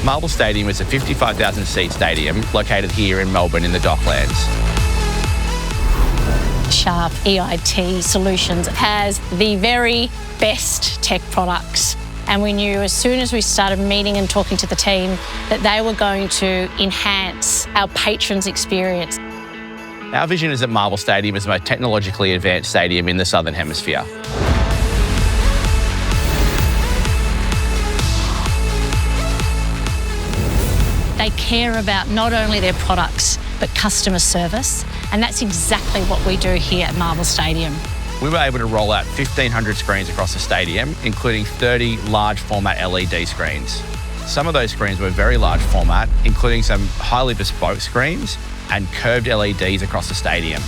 Marvel Stadium is a 55,000-seat stadium located here in Melbourne in the Docklands. Sharp EIT Solutions has the very best tech products, and we knew as soon as we started meeting and talking to the team that they were going to enhance our patrons' experience. Our vision is that Marvel Stadium is the most technologically advanced stadium in the Southern Hemisphere. They care about not only their products, but customer service, and that's exactly what we do here at Marvel Stadium. We were able to roll out 1,500 screens across the stadium, including 30 large format LED screens. Some of those screens were very large format, including some highly bespoke screens and curved LEDs across the stadium.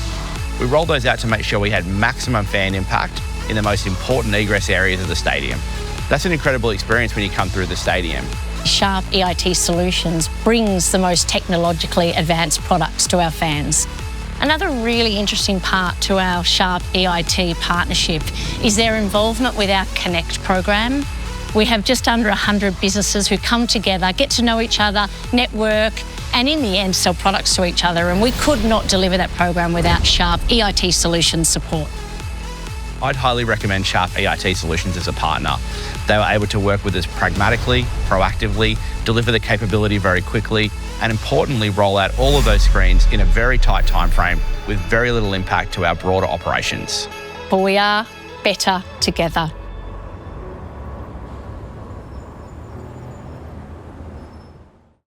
We rolled those out to make sure we had maximum fan impact in the most important egress areas of the stadium. That's an incredible experience when you come through the stadium. Sharp EIT Solutions brings the most technologically advanced products to our fans. Another really interesting part to our Sharp EIT partnership is their involvement with our Connect program. We have just under 100 businesses who come together, get to know each other, network, and in the end sell products to each other, and we could not deliver that program without Sharp EIT Solutions support. I'd highly recommend Sharp EIT Solutions as a partner. They were able to work with us pragmatically, proactively, deliver the capability very quickly, and importantly, roll out all of those screens in a very tight time frame with very little impact to our broader operations. But we are better together.